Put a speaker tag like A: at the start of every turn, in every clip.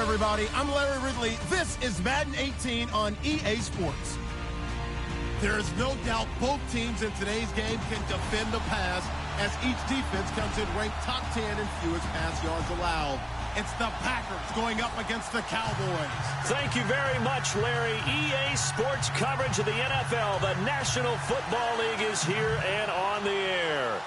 A: everybody. I'm Larry Ridley. This is Madden 18 on EA Sports. There is no doubt both teams in today's game can defend the pass, as each defense comes in ranked top 10 in fewest pass yards allowed. It's the Packers going up against the Cowboys.
B: Thank you very much, Larry. EA Sports coverage of the NFL. The National Football League is here and on the air.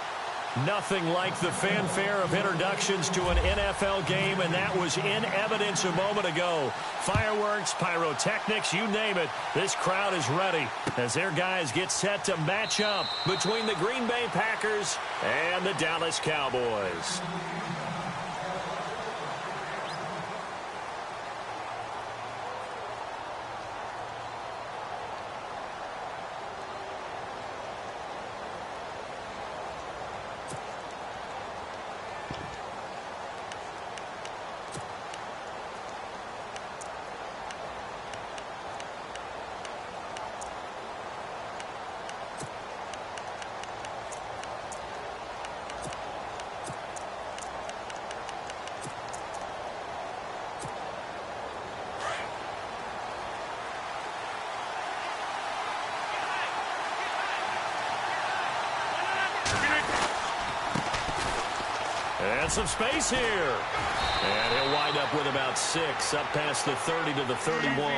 B: Nothing like the fanfare of introductions to an NFL game, and that was in evidence a moment ago. Fireworks, pyrotechnics, you name it. This crowd is ready as their guys get set to match up between the Green Bay Packers and the Dallas Cowboys. And some space here. And he'll wind up with about 6, up past the 30 to the 31.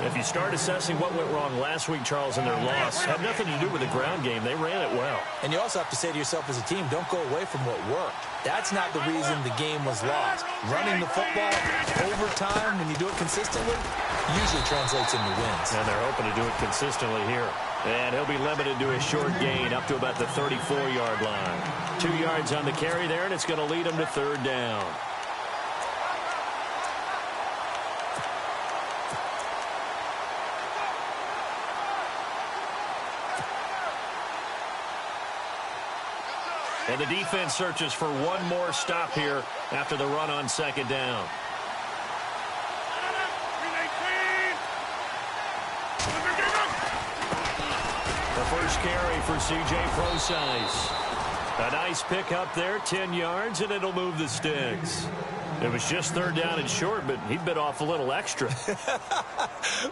B: If you start assessing what went wrong last week, Charles, in their loss, had nothing to do with the ground game. They ran it well.
C: And you also have to say to yourself as a team, don't go away from what worked. That's not the reason the game was lost. Running the football over time, when you do it consistently, usually translates into wins.
B: And they're hoping to do it consistently here. And he'll be limited to a short gain up to about the 34-yard line. 2 yards on the carry there, and it's going to lead him to third down. And the defense searches for one more stop here after the run on second down. The first carry for C.J. Procise. A nice pickup there, 10 yards, and it'll move the sticks. It was just third down and short, but he bit off a little extra.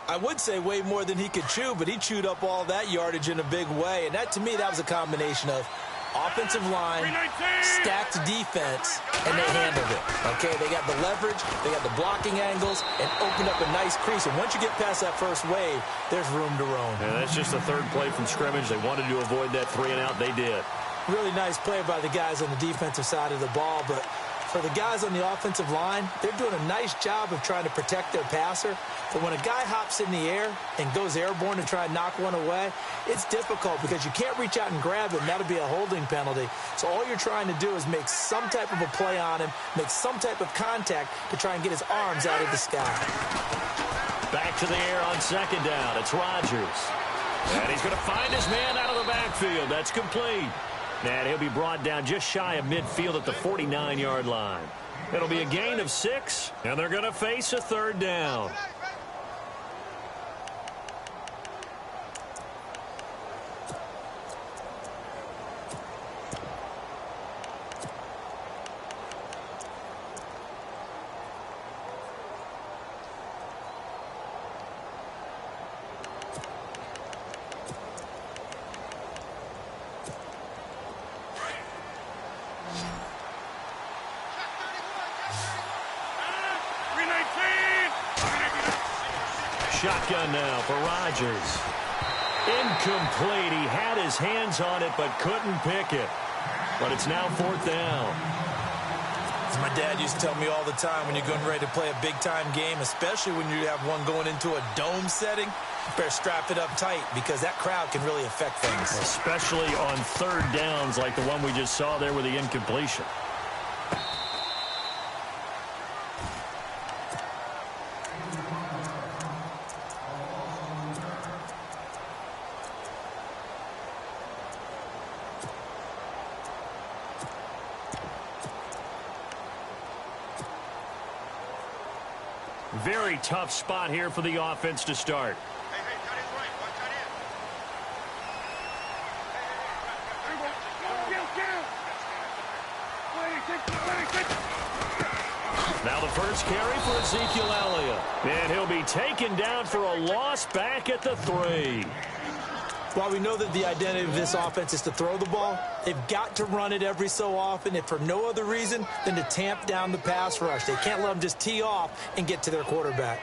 C: I would say way more than he could chew, but he chewed up all that yardage in a big way. And that, to me, that was a combination of offensive line, stacked defense, and they handled it. Okay, they got the leverage, they got the blocking angles, and opened up a nice crease. And once you get past that first wave, there's room to roam.
B: And that's just the third play from scrimmage. They wanted to avoid that 3-and-out. They did.
C: Really nice play by the guys on the defensive side of the ball, but for the guys on the offensive line, they're doing a nice job of trying to protect their passer. But when a guy hops in the air and goes airborne to try and knock one away, it's difficult because you can't reach out and grab him. That'll be a holding penalty. So all you're trying to do is make some type of a play on him, make some type of contact to try and get his arms out of the sky.
B: Back to the air on second down. It's Rodgers. And he's going to find his man out of the backfield. That's complete. And he'll be brought down just shy of midfield at the 49-yard line. It'll be a gain of 6, and they're going to face a third down. Shotgun now for Rodgers. Incomplete. He had his hands on it but couldn't pick it. But it's now fourth down.
C: As my dad used to tell me all the time, when you're getting ready to play a big-time game, especially when you have one going into a dome setting, you better strap it up tight because that crowd can really affect things.
B: Especially on third downs like the one we just saw there with the incompletion. Very tough spot here for the offense to start. Now the first carry for Ezekiel Elliott. And he'll be taken down for a loss back at the 3.
C: While we know that the identity of this offense is to throw the ball, they've got to run it every so often, if for no other reason than to tamp down the pass rush. They can't let them just tee off and get to their quarterback.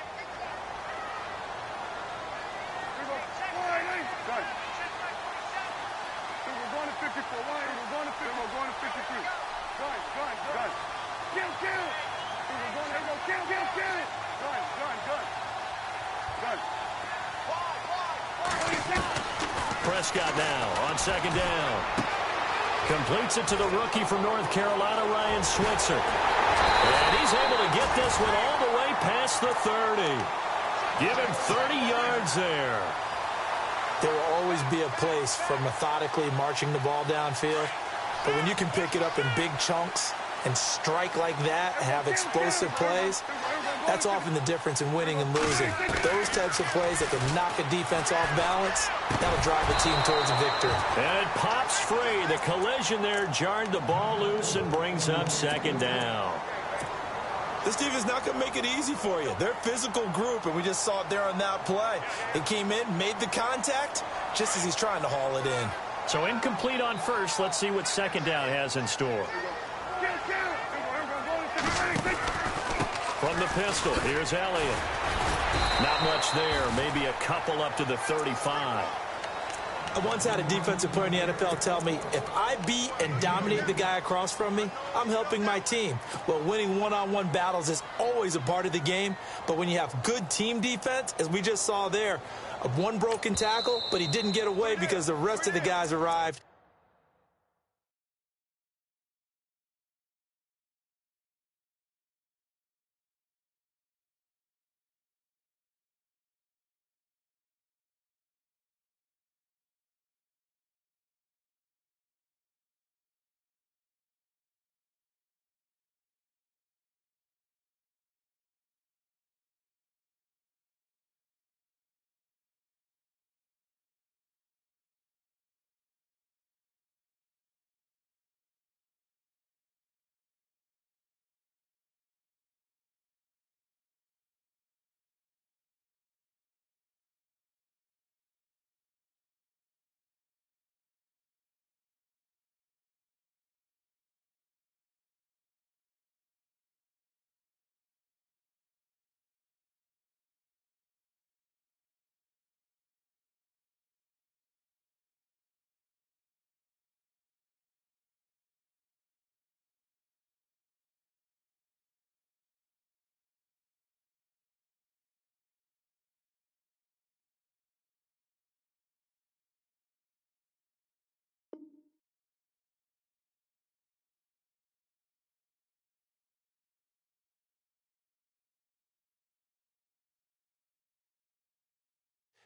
B: Prescott now on second down. Completes it to the rookie from North Carolina, Ryan Switzer. And he's able to get this one all the way past the 30. Give him 30 yards there.
C: There will always be a place for methodically marching the ball downfield. But when you can pick it up in big chunks and strike like that, have explosive plays, that's often the difference in winning and losing. Those types of plays that can knock a defense off balance, that'll drive a team towards a victory.
B: And it pops free. The collision there jarred the ball loose and brings up second down.
D: This defense is not going to make it easy for you. They're a physical group, and we just saw it there on that play. They came in, made the contact, just as he's trying to haul it in.
B: So incomplete on first. Let's see what second down has in store. From the pistol, here's Elliott. Not much there, maybe a couple up to the 35.
C: I once had a defensive player in the NFL tell me, if I beat and dominate the guy across from me, I'm helping my team. Well, winning one-on-one battles is always a part of the game, but when you have good team defense, as we just saw there, one broken tackle, but he didn't get away because the rest of the guys arrived.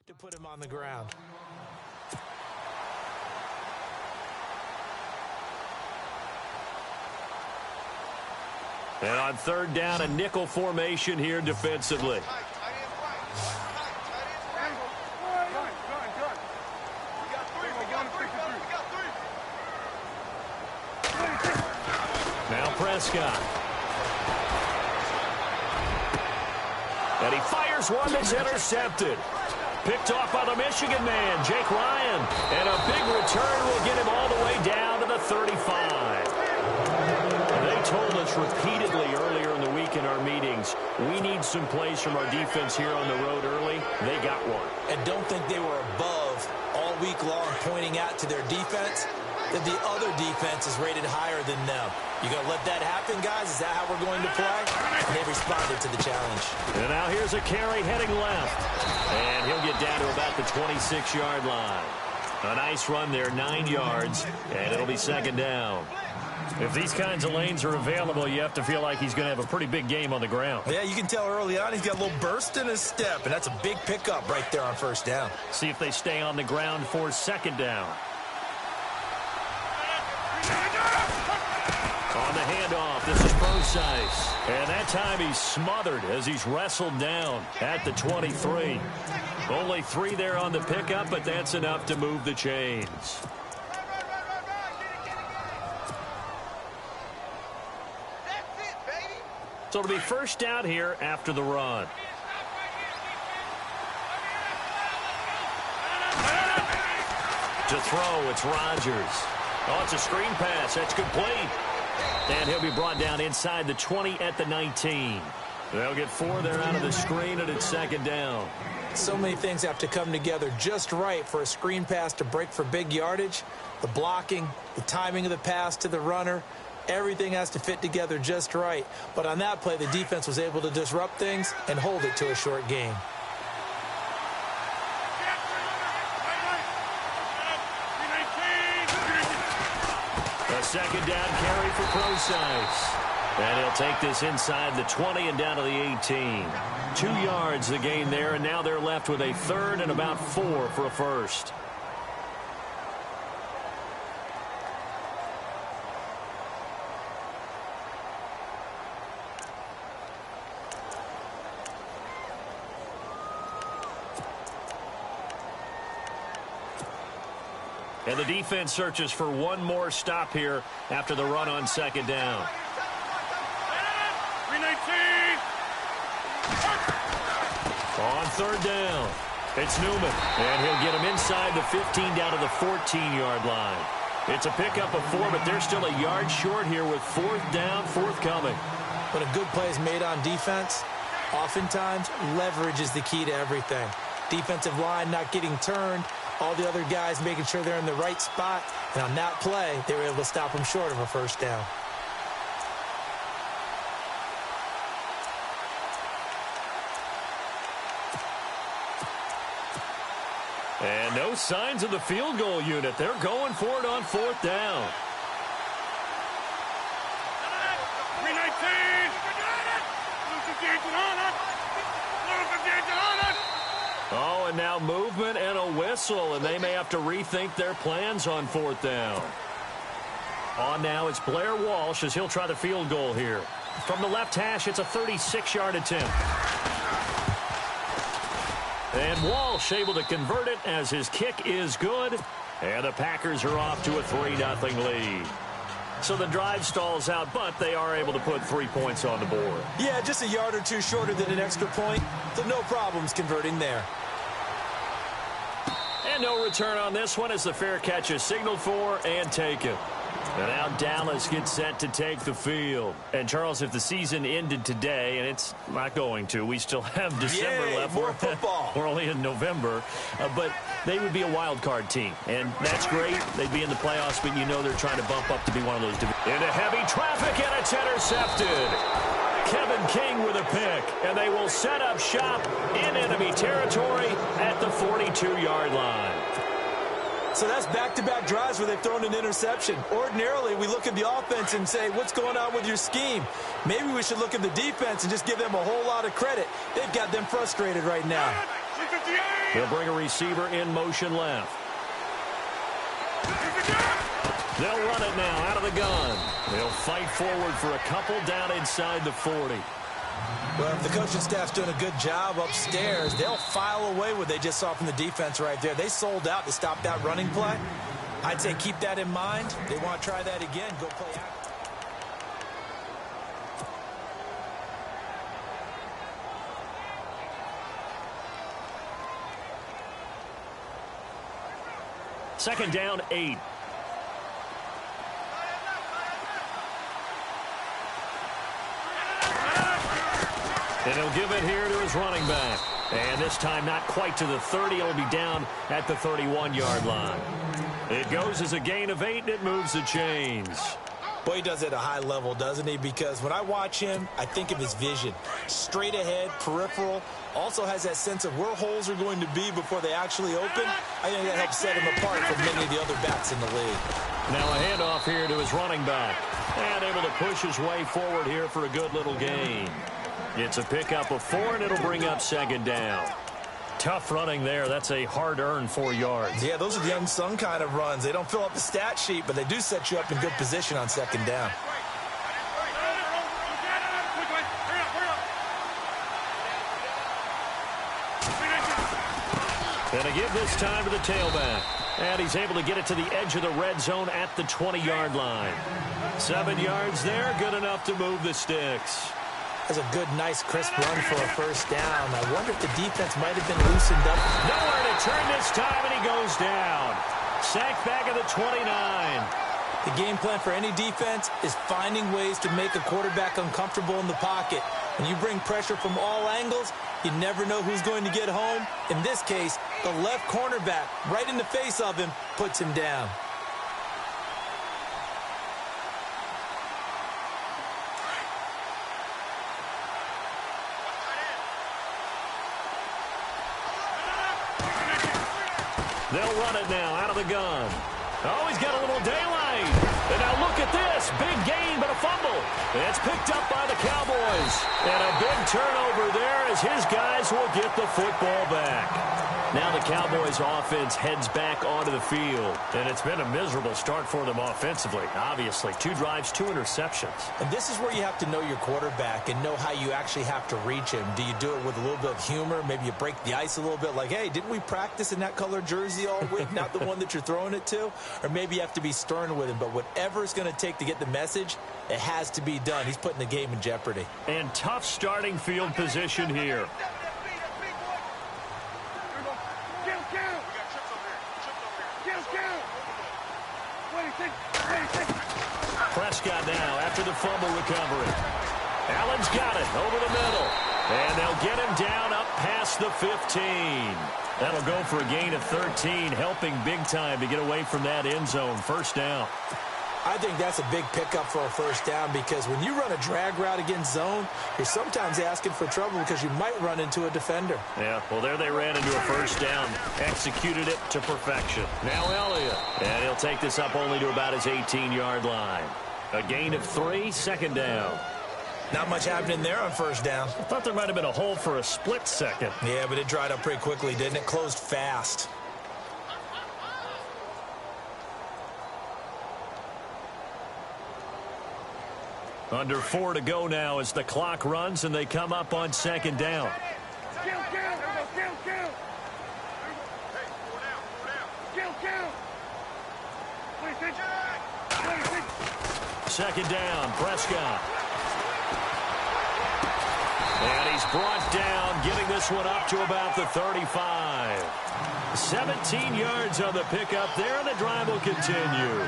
C: To put him on the ground.
B: And on third down, a nickel formation here defensively. Now Prescott. And he fires one that's intercepted. Picked off by the Michigan man, Jake Ryan. And a big return will get him all the way down to the 35. They told us repeatedly earlier in the week in our meetings, we need some plays from our defense here on the road early. They got one.
C: And don't think they were above all week long pointing out to their defense that the other defense is rated higher than them. You going to let that happen, guys? Is that how we're going to play? And they responded to the challenge.
B: And now here's a carry heading left. And he'll get down to about the 26-yard line. A nice run there, 9 yards, and it'll be second down. If these kinds of lanes are available, you have to feel like he's going to have a pretty big game on the ground.
D: Yeah, you can tell early on he's got a little burst in his step, and that's a big pickup right there on first down.
B: See if they stay on the ground for second down. On the handoff, this is Forsyth. And that time he's smothered as he's wrestled down at the 23. Only 3 there on the pickup, but that's enough to move the chains. So it'll be first down here after the run. To throw, it's Rodgers. Oh, it's a screen pass. That's complete. And he'll be brought down inside the 20 at the 19. They'll get 4 there out of the screen, and it's second down.
C: So many things have to come together just right for a screen pass to break for big yardage. The blocking, the timing of the pass to the runner, everything has to fit together just right. But on that play, the defense was able to disrupt things and hold it to a short gain.
B: A second down carry for Procise. And he'll take this inside the 20 and down to the 18. 2 yards the gain there, and now they're left with a third and about 4 for a first. And the defense searches for one more stop here after the run on second down. On third down, it's Newman, and he'll get him inside the 15 down to the 14-yard line. It's a pickup of 4, but they're still a yard short here with fourth down, forthcoming.
C: When a good play is made on defense, oftentimes leverage is the key to everything. Defensive line not getting turned, all the other guys making sure they're in the right spot, and on that play, they were able to stop them short of a first down.
B: And no signs of the field goal unit. They're going for it on fourth down. Oh, and now movement and a whistle, and they may have to rethink their plans on fourth down. On now, it's Blair Walsh as he'll try the field goal here. From the left hash, it's a 36-yard attempt. And Walsh able to convert it as his kick is good. And the Packers are off to a 3-0 lead. So the drive stalls out, but they are able to put 3 points on the board.
C: Yeah, just a yard or two shorter than an extra point, so no problems converting there.
B: And no return on this one as the fair catch is signaled for and taken. And now Dallas gets set to take the field. And, Charles, if the season ended today, and it's not going to, we still have December left.
C: More football.
B: We're only in November. But they would be a wild card team. And that's great. They'd be in the playoffs, but you know they're trying to bump up to be one of those. Into heavy traffic, and it's intercepted. Kevin King with a pick. And they will set up shop in enemy territory at the 42-yard line.
C: So that's back-to-back drives where they've thrown an interception. Ordinarily, we look at the offense and say, what's going on with your scheme? Maybe we should look at the defense and just give them a whole lot of credit. They've got them frustrated right now.
B: They'll bring a receiver in motion left. They'll run it now out of the gun. They'll fight forward for a couple down inside the 40.
C: Well, if the coaching staff's doing a good job upstairs, they'll file away what they just saw from the defense right there. They sold out to stop that running play. I'd say keep that in mind. They want to try that again. Go play out.
B: Second down, 8. And he'll give it here to his running back. And this time not quite to the 30. It'll be down at the 31-yard line. It goes as a gain of 8, and it moves the chains.
C: Boy, he does it at a high level, doesn't he? Because when I watch him, I think of his vision. Straight ahead, peripheral. Also has that sense of where holes are going to be before they actually open. I think that helps set him apart from many of the other backs in the league.
B: Now a handoff here to his running back. And able to push his way forward here for a good little gain. It's a pickup of 4, and it'll bring up second down. Tough running there. That's a hard-earned 4 yards.
C: Yeah, those are the unsung kind of runs. They don't fill up the stat sheet, but they do set you up in good position on second down.
B: And to give this time to the tailback. And he's able to get it to the edge of the red zone at the 20-yard line. 7 yards there, good enough to move the sticks.
C: That's a good, nice, crisp run for a first down. I wonder if the defense might have been loosened up.
B: Nowhere to turn this time, and he goes down. Sacked back at the 29.
C: The game plan for any defense is finding ways to make a quarterback uncomfortable in the pocket. When you bring pressure from all angles, you never know who's going to get home. In this case, the left cornerback, right in the face of him, puts him down.
B: They'll run it now out of the gun. Oh, he's got a little daylight. And now look at this. Big gain, but a fumble. It's picked up by the Cowboys. And a big turnover there as his guys will get the football back. Now the Cowboys offense heads back onto the field. And it's been a miserable start for them offensively. Obviously, 2 drives, 2 interceptions.
C: And this is where you have to know your quarterback and know how you actually have to reach him. Do you do it with a little bit of humor? Maybe you break the ice a little bit like, hey, didn't we practice in that color jersey all week? Not the one that you're throwing it to? Or maybe you have to be stern with him. But whatever it's going to take to get the message, it has to be done. He's putting the game in jeopardy.
B: And tough starting field position here. Prescott now after the fumble recovery. Allen's got it over the middle. And they'll get him down up past the 15. That'll go for a gain of 13, helping big time to get away from that end zone. First down.
C: I think that's a big pickup for a first down because when you run a drag route against zone, you're sometimes asking for trouble because you might run into a defender.
B: Yeah, well, there they ran into a first down. Executed it to perfection. Now Elliott. And he'll take this up only to about his 18-yard line. A gain of 3, second down.
C: Not much happening there on first down.
B: I thought there might have been a hole for a split second.
C: Yeah, but it dried up pretty quickly, didn't it? Closed fast.
B: Under 4 to go now as the clock runs and they come up on second down. Second down, Prescott. And he's brought down, getting this one up to about the 35. 17 yards on the pickup there, and the drive will continue.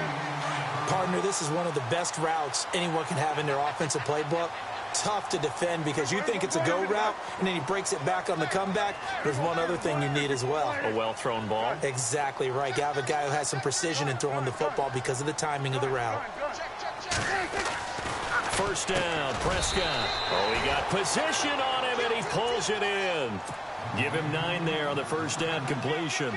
C: Partner, this is one of the best routes anyone can have in their offensive playbook. Tough to defend because you think it's a go route, and then he breaks it back on the comeback. There's one other thing you need as well.
B: A well-thrown ball.
C: Exactly right. You have a guy who has some precision in throwing the football because of the timing of the route.
B: First down, Prescott. Oh, he got position on him, and he pulls it in. Give him 9 there on the first down completion.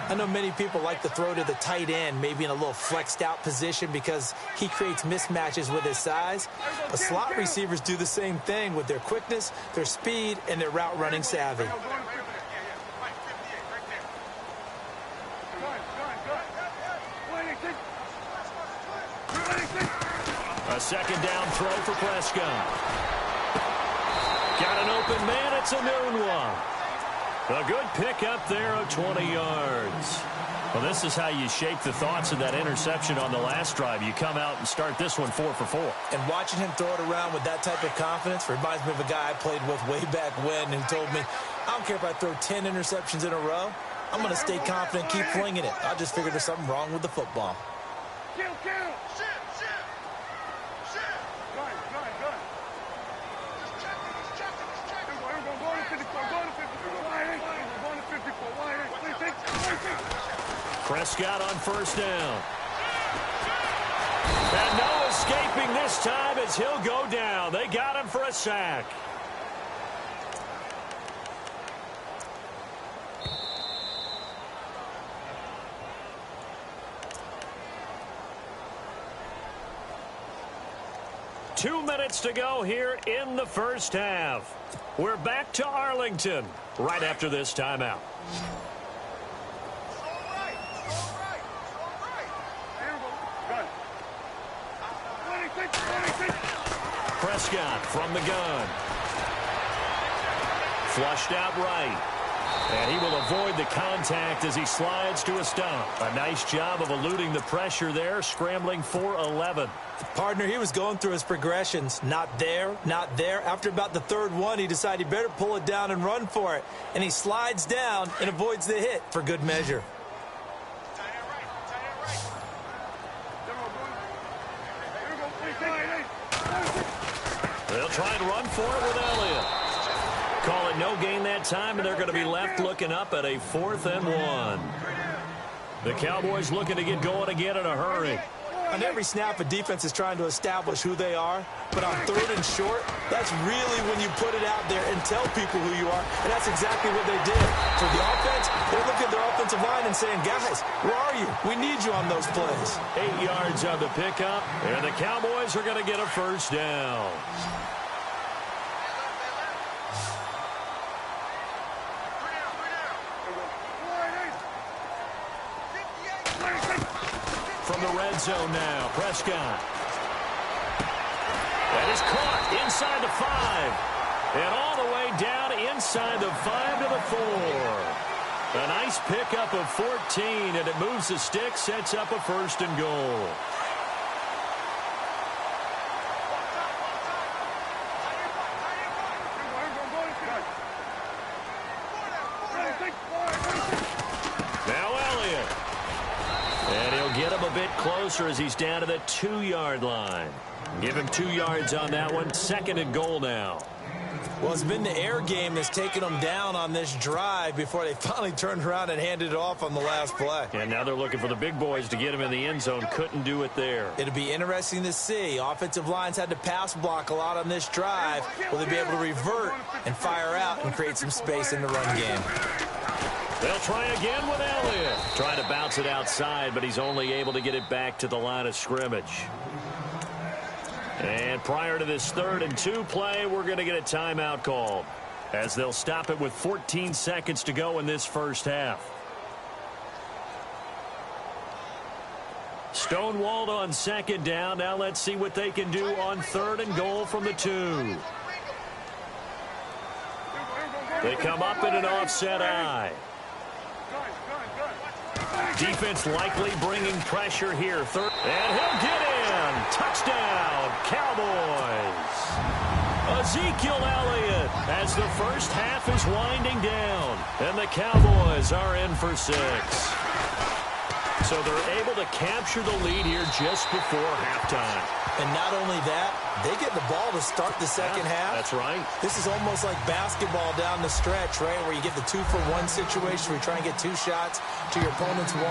C: I know many people like to throw to the tight end, maybe in a little flexed out position because he creates mismatches with his size. But slot receivers do the same thing with their quickness, their speed, and their route running savvy.
B: A second down throw for Prescott. Got an open man, it's a noon one. A good pickup there of 20 yards. Well, this is how you shape the thoughts of that interception on the last drive. You come out and start this one 4 for 4.
C: And watching him throw it around with that type of confidence reminds me of a guy I played with way back when who told me, I don't care if I throw 10 interceptions in a row. I'm going to stay confident, keep flinging it. I just figured there's something wrong with the football.
B: Prescott on first down. And no escaping this time as he'll go down. They got him for a sack. Two minutes to go here in the first half. We're back to Arlington right after this timeout. Prescott from the gun. Flushed out right. And he will avoid the contact as he slides to a stop. A nice job of eluding the pressure there, scrambling for 11.
C: Partner, he was going through his progressions. Not there, not there. After about the third one, he decided he better pull it down and run for it. And he slides down and avoids the hit for good measure.
B: They'll try and run for it with Elliott. Call it no gain that time, and they're going to be left looking up at a 4th and 1. The Cowboys looking to get going again in a hurry.
C: On every snap, a defense is trying to establish who they are. But on 3rd and short, that's really when you put it out there and tell people who you are. And that's exactly what they did. For the offense, they're looking at their offensive line and saying, guys, where are you? We need you on those plays.
B: 8 yards on the pickup, and the Cowboys are going to get a 1st down. From the red zone now, Prescott. That is caught inside the 5. And all the way down inside the 5 to the 4. A nice pickup of 14, and it moves the stick, sets up a 1st and goal. Now Elliott. And he'll get him a bit closer as he's down to the 2-yard line. Give him 2 yards on that one. 2nd and goal now.
C: Well, it's been the air game that's taken them down on this drive before they finally turned around and handed it off on the last play.
B: And now they're looking for the big boys to get him in the end zone. Couldn't do it there.
C: It'll be interesting to see. Offensive lines had to pass block a lot on this drive. Will they be able to revert and fire out and create some space in the run game?
B: They'll try again with Elliott. Trying to bounce it outside, but he's only able to get it back to the line of scrimmage. And prior to this 3rd and 2 play, we're going to get a timeout called, as they'll stop it with 14 seconds to go in this first half. Stonewalled on 2nd down. Now let's see what they can do on 3rd and goal from the 2. They come up in an offset eye. Defense likely bringing pressure here. 3rd, and he'll get in. Touchdown, Cowboys. Ezekiel Elliott as the first half is winding down, and the Cowboys are in for 6. So they're able to capture the lead here just before halftime.
C: And not only that, they get the ball to start the second half.
B: That's right.
C: This is almost like basketball down the stretch, right, where you get the 2-for-1 situation where you try and get 2 shots to your opponent's 1.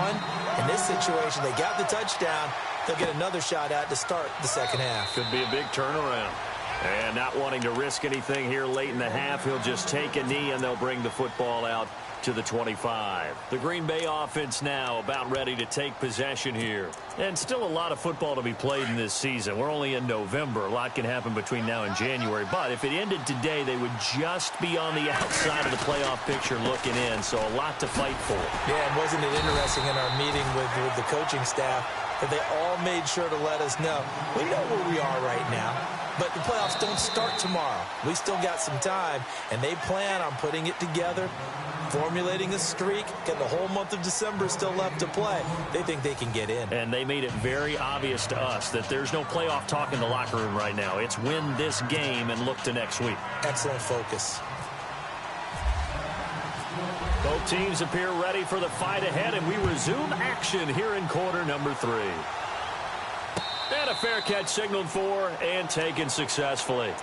C: In this situation, they got the touchdown. They'll get another shot at to start the second half.
B: Could be a big turnaround. And not wanting to risk anything here late in the half, he'll just take a knee and they'll bring the football out to the 25. The Green Bay offense now about ready to take possession here. And still a lot of football to be played in this season. We're only in November. A lot can happen between now and January. But if it ended today, they would just be on the outside of the playoff picture looking in. So a lot to fight for.
C: Yeah, and wasn't it interesting in our meeting with the coaching staff that they all made sure to let us know. We know where we are right now, but the playoffs don't start tomorrow. We still got some time, and they plan on putting it together, formulating a streak, getting the whole month of December still left to play. They think they can get in.
B: And they made it very obvious to us that there's no playoff talk in the locker room right now. It's win this game and look to next week.
C: Excellent focus.
B: Both teams appear ready for the fight ahead, and we resume action here in quarter number 3. And a fair catch signaled for and taken successfully.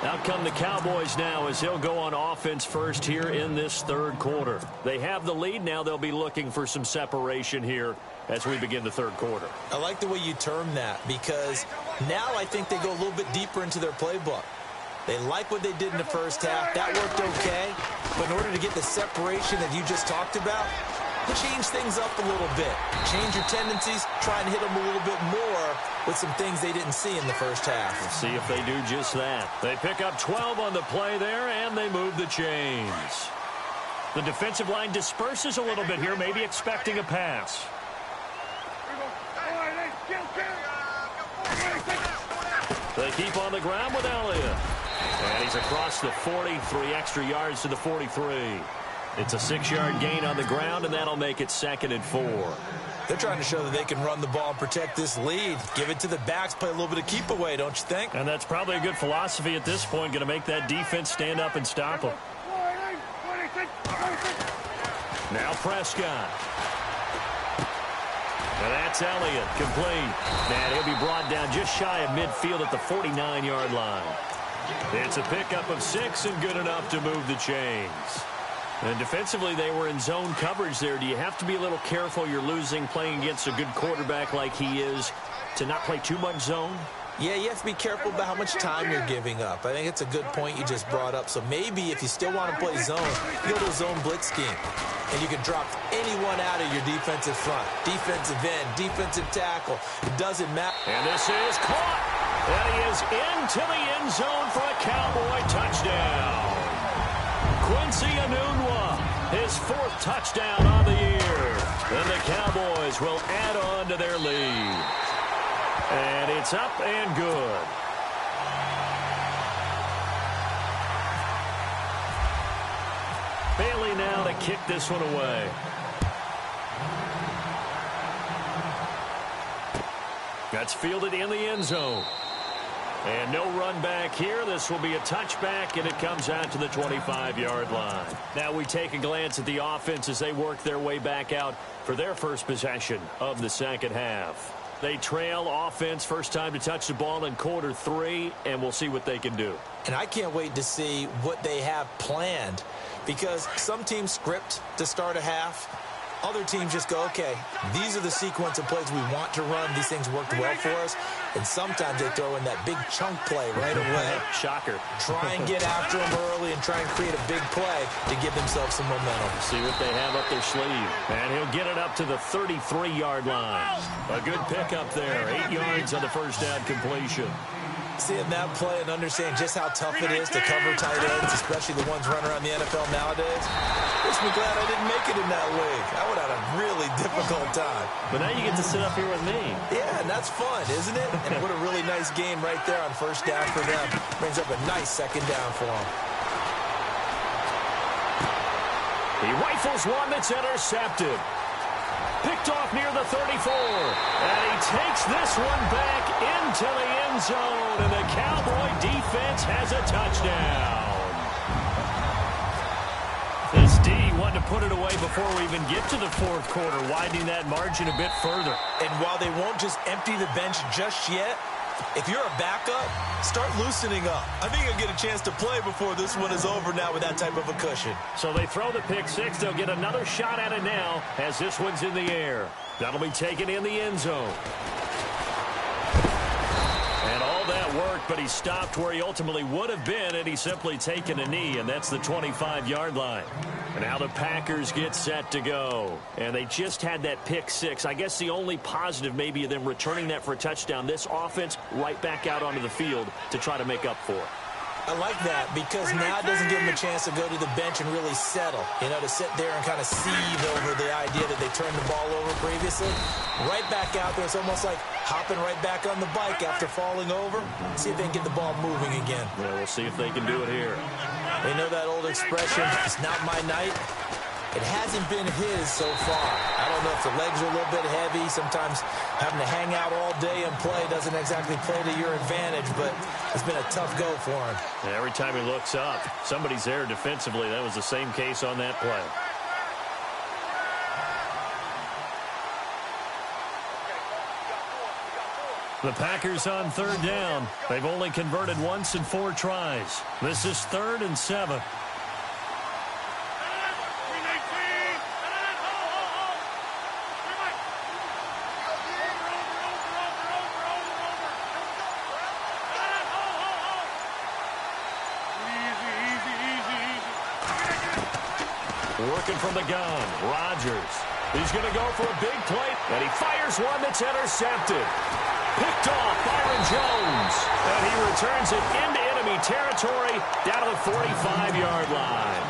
B: Out come the Cowboys now as he'll go on offense first here in this 3rd quarter. They have the lead. Now they'll be looking for some separation here as we begin the 3rd quarter.
C: I like the way you term that, because now I think they go a little bit deeper into their playbook. They like what they did in the first half. That worked okay. But in order to get the separation that you just talked about, change things up a little bit. Change your tendencies. Try and hit them a little bit more with some things they didn't see in the first half.
B: We'll see if they do just that. They pick up 12 on the play there, and they move the chains. The defensive line disperses a little bit here, maybe expecting a pass. They keep on the ground with Elliott. And he's across the 40, 3 extra yards to the 43. It's a 6-yard gain on the ground, and that'll make it 2nd and 4.
C: They're trying to show that they can run the ball and protect this lead. Give it to the backs, play a little bit of keep away, don't you think?
B: And that's probably a good philosophy at this point, going to make that defense stand up and stop them. Now Prescott. And that's Elliott, complete. And he'll be brought down just shy of midfield at the 49-yard line. It's a pickup of 6 and good enough to move the chains. And defensively, they were in zone coverage there. Do you have to be a little careful? You're losing playing against a good quarterback like he is to not play too much zone?
C: Yeah, you have to be careful about how much time you're giving up. I think it's a good point you just brought up. So maybe if you still want to play zone, you go to a zone blitz scheme. And you can drop anyone out of your defensive front. Defensive end, defensive tackle. It doesn't matter.
B: And this is caught. And he is into the end zone for a Cowboy touchdown. Quincy Enunwa, his 4th touchdown on the year. And the Cowboys will add on to their lead. And it's up and good. Bailey now to kick this one away. That's fielded in the end zone. And no run back here. This will be a touchback, and it comes out to the 25-yard line. Now we take a glance at the offense as they work their way back out for their first possession of the second half. They trail offense, first time to touch the ball in quarter 3, and we'll see what they can do.
C: And I can't wait to see what they have planned, because some teams script to start a half. Other teams just go, okay, these are the sequence of plays we want to run. These things worked well for us. And sometimes they throw in that big chunk play right away.
B: Shocker.
C: Try and get after them early and try and create a big play to give themselves some momentum.
B: See what they have up their sleeve. And he'll get it up to the 33-yard line. A good pickup there. 8 yards on the first down completion.
C: Seeing that play and understand just how tough it is to cover tight ends, especially the ones running around the NFL nowadays. Makes me glad I didn't make it in that league. I would have had a really difficult time.
B: But now you get to sit up here with me.
C: Yeah, and that's fun, isn't it? And what a really nice game right there on first down for them. Brings up a nice second down for them.
B: He rifles one that's intercepted. Picked off near the 34. And he takes this one back into the end zone. And the Cowboy defense has a touchdown. This D wanted to put it away before we even get to the 4th quarter, widening that margin a bit further.
C: And while they won't just empty the bench just yet, if you're a backup, start loosening up. I think you'll get a chance to play before this one is over now with that type of a cushion.
B: So they throw the pick 6. They'll get another shot at it now as this one's in the air. That'll be taken in the end zone. And all that worked, but he stopped where he ultimately would have been, and he's simply taken a knee, and that's the 25-yard line. And now the Packers get set to go. And they just had that pick 6. I guess the only positive maybe of them returning that for a touchdown. This offense right back out onto the field to try to make up for it.
C: I like that because now it doesn't give them a chance to go to the bench and really settle. You know, to sit there and kind of seethe over the idea that they turned the ball over previously. Right back out there. It's almost like hopping right back on the bike after falling over. See if they can get the ball moving again.
B: Yeah, we'll see if they can do it here.
C: They know that old expression, it's not my night. It hasn't been his so far. I don't know if the legs are a little bit heavy. Sometimes having to hang out all day and play doesn't exactly play to your advantage, but it's been a tough go for him.
B: And every time he looks up, somebody's there defensively. That was the same case on that play. The Packers on 3rd down. They've only converted once in 4 tries. This is 3rd and 7. Working from the gun, Rodgers. He's going to go for a big play, and he fires one that's intercepted. Picked off Byron Jones, and he returns it into enemy territory down to the 45-yard line.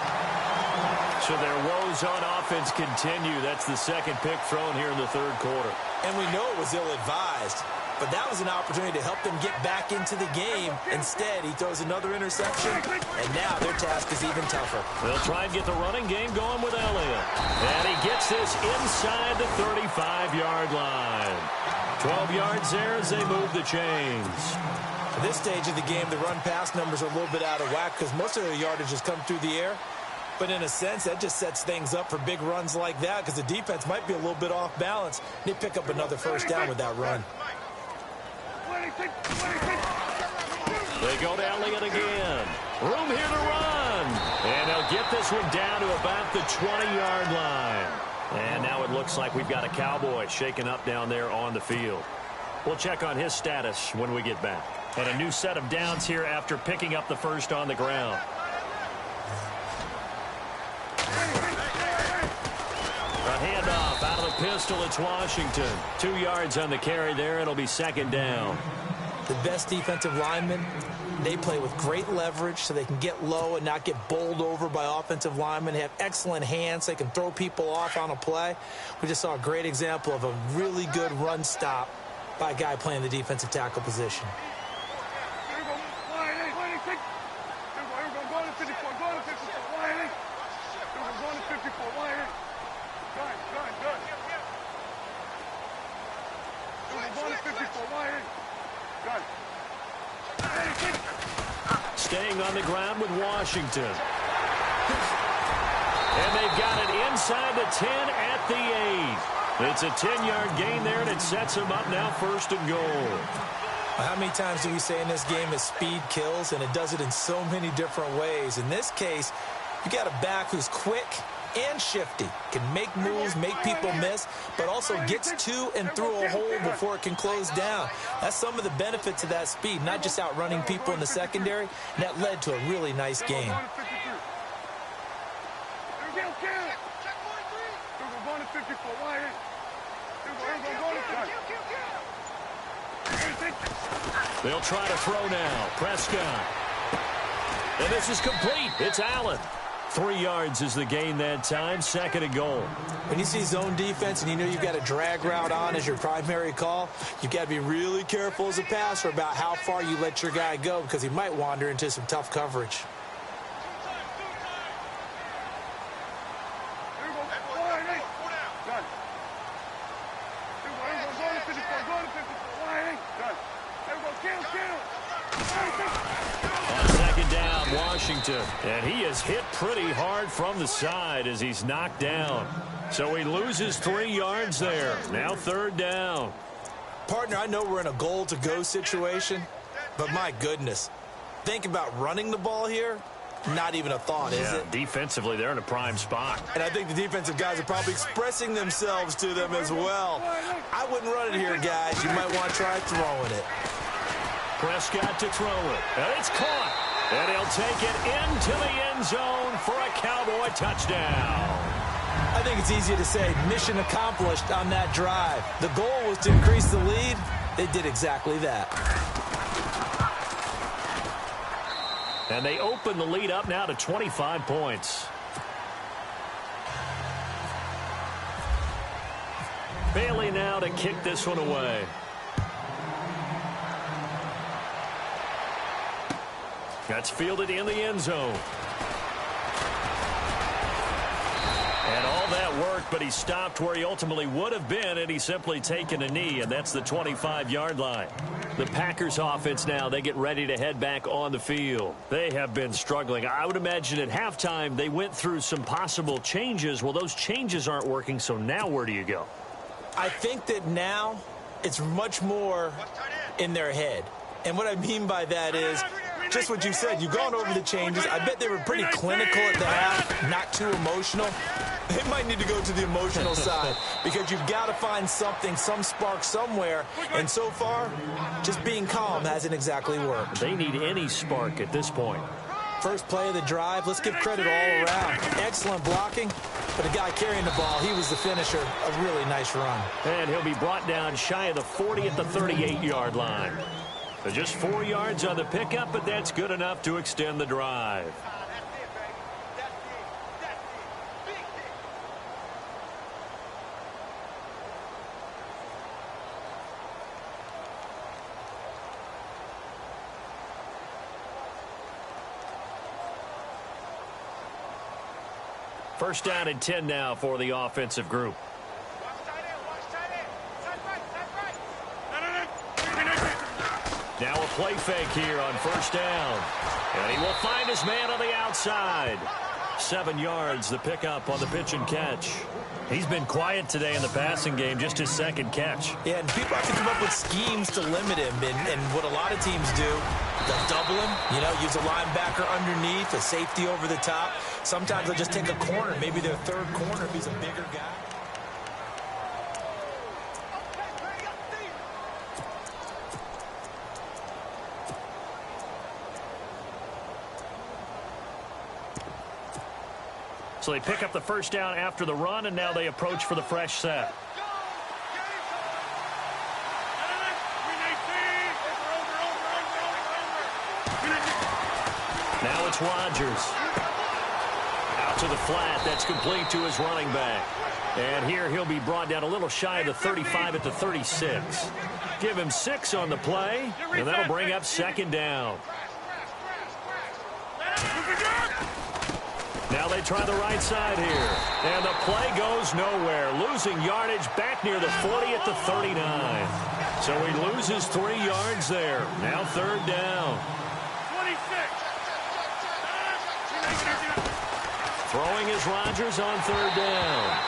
B: So their woes on offense continue. That's the second pick thrown here in the third quarter.
C: And we know it was ill-advised, but that was an opportunity to help them get back into the game. Instead, he throws another interception, and now their task is even tougher.
B: They'll try and get the running game going with Elliott. And he gets this inside the 35-yard line. 12 yards there as they move the chains.
C: At this stage of the game, the run-pass numbers are a little bit out of whack because most of their yardage has come through the air. But in a sense, that just sets things up for big runs like that because the defense might be a little bit off balance. They pick up another first down with that run.
B: They go to Elliott again. Room here to run. And they'll get this one down to about the 20-yard line. And now it looks like we've got a Cowboy shaken up down there on the field. We'll check on his status when we get back. And a new set of downs here after picking up the first on the ground. A handoff out of the pistol. It's Washington. 2 yards on the carry there. It'll be second down.
C: The best defensive linemen, they play with great leverage so they can get low and not get bowled over by offensive linemen. They have excellent hands. They can throw people off on a play. We just saw a great example of a really good run stop by a guy playing the defensive tackle position.
B: Staying on the ground with Washington. And they've got it inside the 10 at the 8. It's a 10-yard gain there, and it sets them up now first and goal.
C: How many times do we say in this game is speed kills, and it does it in so many different ways. In this case, you got a back who's quick and shifty, can make moves, make people miss, but also gets to and through a hole before it can close down. That's some of the benefits of that speed, not just outrunning people in the secondary, and that led to a really nice game.
B: They'll try to throw now. Prescott. And this is complete. It's Allen. 3 yards is the gain that time. Second and goal.
C: When you see zone defense and you know you've got a drag route on as your primary call, you've got to be really careful as a passer about how far you let your guy go because he might wander into some tough coverage.
B: Washington, and he is hit pretty hard from the side as he's knocked down. So he loses 3 yards there. Now third down.
C: Partner, I know we're in a goal-to-go situation, but my goodness, think about running the ball here. Not even a thought, is it?
B: Defensively, they're in a prime spot.
C: And I think the defensive guys are probably expressing themselves to them as well. I wouldn't run it here, guys. You might want to try throwing it.
B: Prescott to throw it. And it's caught. And he'll take it into the end zone for a Cowboy touchdown.
C: I think it's easy to say mission accomplished on that drive. The goal was to increase the lead. They did exactly that.
B: And they open the lead up now to 25 points. Bailey now to kick this one away. That's fielded in the end zone. And all that work, but he stopped where he ultimately would have been, and he's simply taken a knee, and that's the 25-yard line. The Packers offense now, they get ready to head back on the field. They have been struggling. I would imagine at halftime they went through some possible changes. Well, those changes aren't working, so now where do you go?
C: I think that now it's much more in their head. And what I mean by that is just what you said. You've gone over the changes. I bet they were pretty clinical at the half, not too emotional. They might need to go to the emotional side because you've got to find something, some spark somewhere. And so far, just being calm hasn't exactly worked.
B: They need any spark at this point.
C: First play of the drive, let's give credit all around. Excellent blocking, but the guy carrying the ball, he was the finisher. A really nice run.
B: And he'll be brought down shy of the 40 at the 38-yard line. Just 4 yards on the pickup, but that's good enough to extend the drive. First down and 10 now for the offensive group. Now a play fake here on first down. And he will find his man on the outside. 7 yards, the pickup on the pitch and catch. He's been quiet today in the passing game, just his second catch.
C: Yeah, and people have to come up with schemes to limit him. And what a lot of teams do, they'll double him, use a linebacker underneath, a safety over the top. Sometimes they'll just take a corner, maybe their third corner if he's a bigger guy.
B: So they pick up the first down after the run, and now they approach for the fresh set. Now it's Rodgers. Out to the flat. That's complete to his running back. And here he'll be brought down a little shy of the 35 at the 36. Give him 6 on the play, and that'll bring up second down. Now they try the right side here. And the play goes nowhere. Losing yardage back near the 40 at the 39. So he loses 3 yards there. Now third down. 26. Throwing is Rodgers on third down.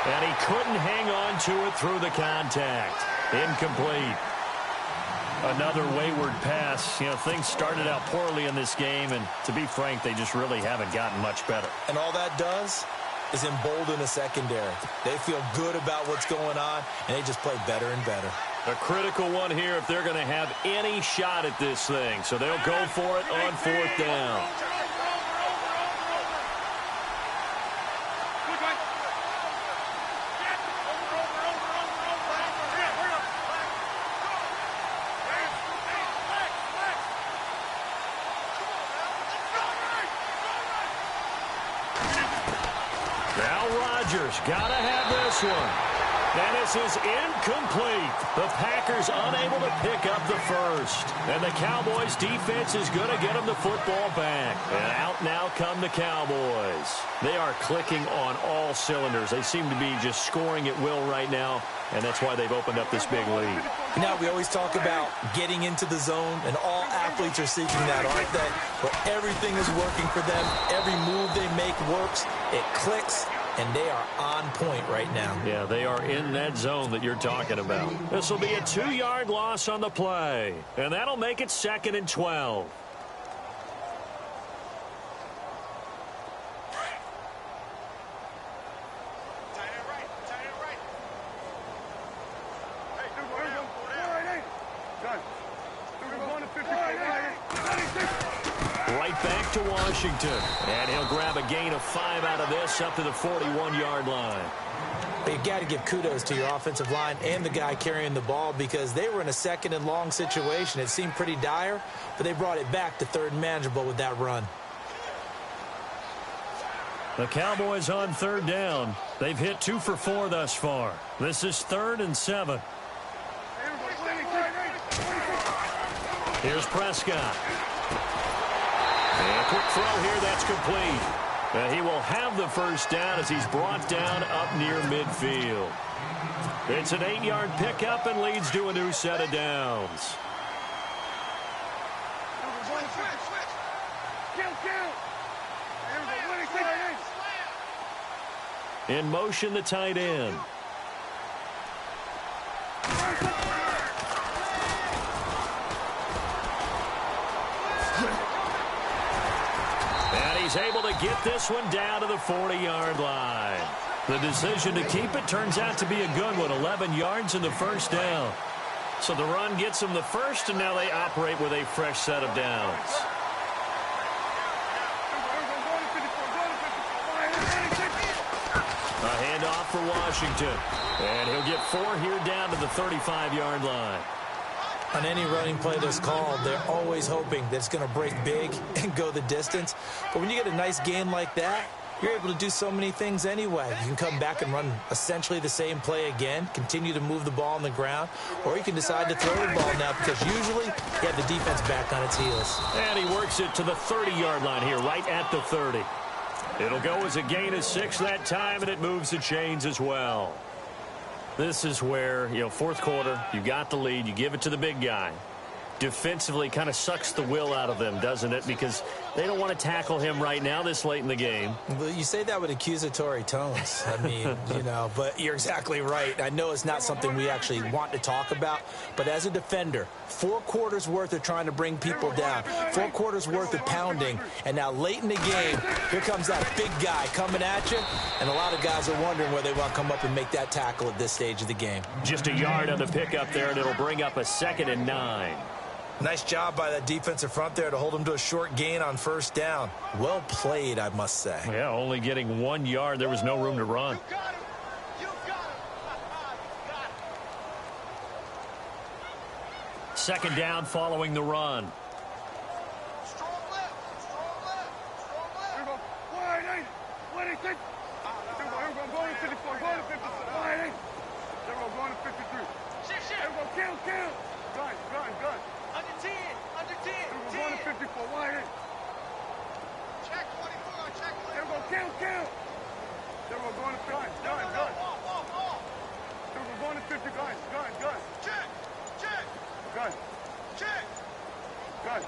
B: And he couldn't hang on to it through the contact. Incomplete. Another wayward pass. Things started out poorly in this game, and to be frank, they just really haven't gotten much better.
C: And all that does is embolden the secondary. They feel good about what's going on, and they just play better and better.
B: A critical one here if they're going to have any shot at this thing. So they'll go for it on fourth down. Gotta have this one. And this is incomplete. The Packers unable to pick up the first. And the Cowboys defense is going to get them the football back. And out now come the Cowboys. They are clicking on all cylinders. They seem to be just scoring at will right now. And that's why they've opened up this big lead.
C: We always talk about getting into the zone, and all athletes are seeking that, aren't they? Where everything is working for them. Every move they make works. It clicks. And they are on point right now.
B: Yeah, they are in that zone that you're talking about. This will be a 2-yard loss on the play. And that'll make it 2nd and 12. Back to Washington. And he'll grab a gain of 5 out of this up to the 41-yard line.
C: You got to give kudos to your offensive line and the guy carrying the ball, because they were in a 2nd and long situation. It seemed pretty dire, but they brought it back to 3rd and manageable with that run.
B: The Cowboys on 3rd down. They've hit 2 for 4 thus far. This is 3rd and 7. Here's Prescott. And a quick throw here, that's complete. He will have the first down as he's brought down up near midfield. It's an 8-yard pickup and leads to a new set of downs. In motion, the tight end. He's able to get this one down to the 40-yard line. The decision to keep it turns out to be a good one. 11 yards in the first down. So the run gets them the first, and now they operate with a fresh set of downs. A handoff for Washington. And he'll get 4 here down to the 35-yard line.
C: On any running play that's called, they're always hoping that it's going to break big and go the distance. But when you get a nice gain like that, you're able to do so many things anyway. You can come back and run essentially the same play again, continue to move the ball on the ground, or you can decide to throw the ball now, because usually you have the defense back on its heels.
B: And he works it to the 30-yard line here, right at the 30. It'll go as a gain of 6 that time, and it moves the chains as well. This is where, fourth quarter, you got the lead, you give it to the big guy. Defensively kind of sucks the will out of them, doesn't it? Because they don't want to tackle him right now this late in the game.
C: Well, you say that with accusatory tones. I mean, but you're exactly right. I know it's not something we actually want to talk about, but as a defender, 4 quarters worth of trying to bring people down, 4 quarters worth of pounding, and now late in the game, here comes that big guy coming at you, and a lot of guys are wondering where they want to come up and make that tackle at this stage of the game.
B: Just a yard on the pickup there, and it'll bring up a 2nd and 9.
C: Nice job by that defensive front there to hold him to a short gain on first down. Well played, I must say.
B: Yeah, only getting 1 yard. There was no room to run.
E: You got him. You got him.
B: 2nd down following the run.
E: Strong left. Strong left. Strong left.
F: Here we go. Wide eight. Wide eight. Here we go. Here we go. Going to 54. Going to 54. Wide eight. Here we go. Going to 53.
E: Shift.
F: Here we go. Kill. Gun.
E: Under 10. Under 10.
F: Here we go. Going to 54. Wide eight.
E: Check 24. Check 24.
F: Here we go. Kill. Here we go. Going to 50. Gun.
E: Wall.
F: Here we go. Going to 50. Gun.
E: Check.
F: Gun.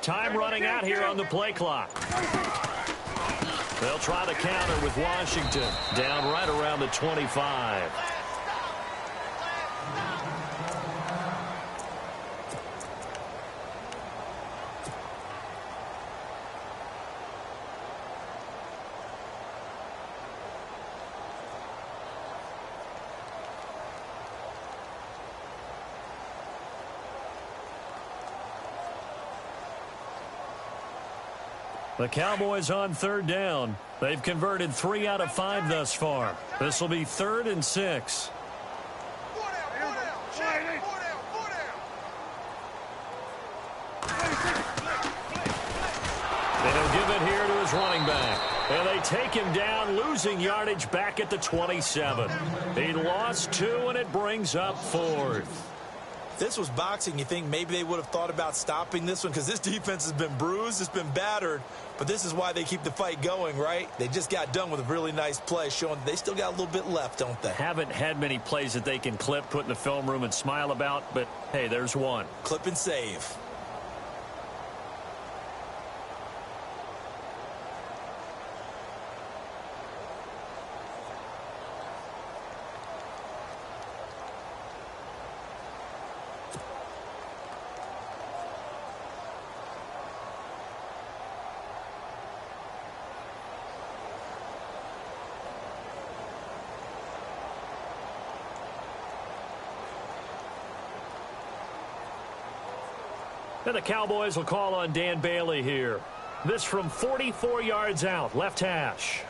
B: Time running out here on the play clock. They'll try to counter with Washington. Down right around the 25. The Cowboys on 3rd down. They've converted 3 out of 5 thus far. This will be 3rd and 6.
E: 4 down. Check. 4 down.
B: And he'll give it here to his running back. And they take him down, losing yardage back at the 27. He lost 2, and it brings up 4th.
C: If this was boxing, you think maybe they would have thought about stopping this one because this defense has been bruised, it's been battered, but this is why they keep the fight going, right? They just got done with a really nice play showing they still got a little bit left, don't they?
B: Haven't had many plays that they can clip, put in the film room and smile about, but hey, there's one.
C: Clip and save.
B: And the Cowboys will call on Dan Bailey here. This from 44 yards out, left hash.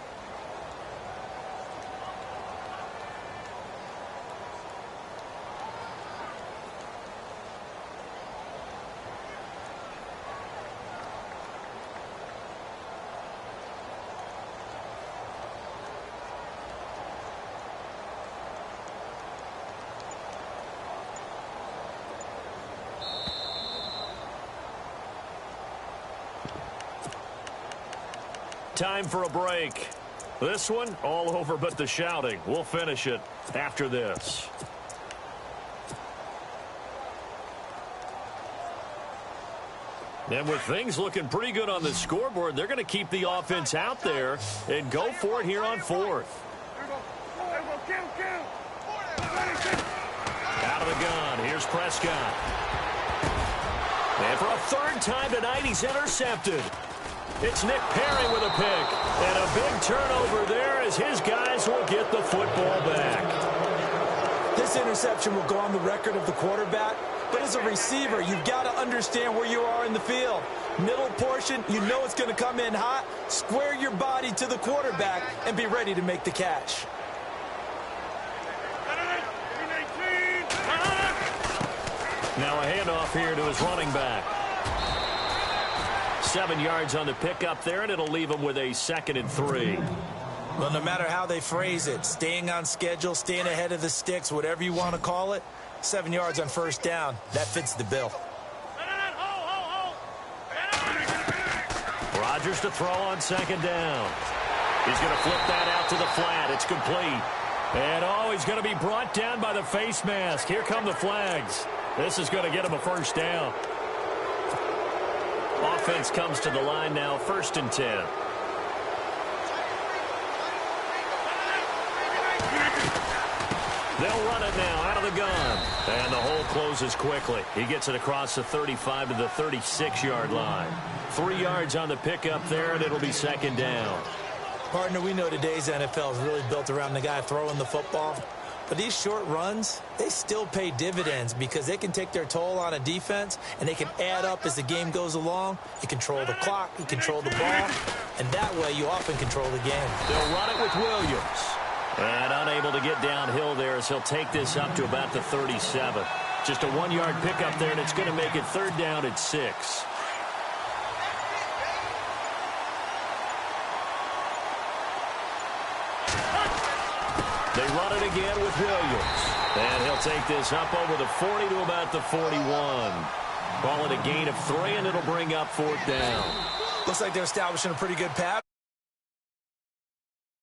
B: Time for a break. This one, all over but the shouting. We'll finish it after this. And with things looking pretty good on the scoreboard, they're going to keep the offense out there and go for it here on 4th. Out of the gun. Here's Prescott. And for a 3rd time tonight, he's intercepted. It's Nick Perry with a pick. And a big turnover there as his guys will get the football back.
C: This interception will go on the record of the quarterback. But as a receiver, you've got to understand where you are in the field. Middle portion, you know it's going to come in hot. Square your body to the quarterback and be ready to make the catch.
B: Now a handoff here to his running back. 7 yards on the pickup there, and it'll leave him with a 2nd and 3.
C: Well, no matter how they phrase it, staying on schedule, staying ahead of the sticks, whatever you want to call it, 7 yards on first down, that fits the bill.
B: Rodgers to throw on second down. He's going to flip that out to the flat. It's complete. And, he's going to be brought down by the face mask. Here come the flags. This is going to get him a first down. Offense comes to the line now, 1st and 10. They'll run it now out of the gun. And the hole closes quickly. He gets it across the 35 to the 36-yard line. 3 yards on the pickup there, and it'll be second down.
C: Partner, we know today's NFL is really built around the guy throwing the football. But these short runs, they still pay dividends because they can take their toll on a defense, and they can add up as the game goes along. You control the clock, you control the ball, and that way you often control the game.
B: They'll run it with Williams. And unable to get downhill there as he'll take this up to about the 37. Just a 1-yard pickup there, and it's going to make it 3rd down at 6. They run it again with Williams. And he'll take this up over the 40 to about the 41. Call it a gain of 3, and it'll bring up 4th down.
C: Looks like they're establishing a pretty good pattern.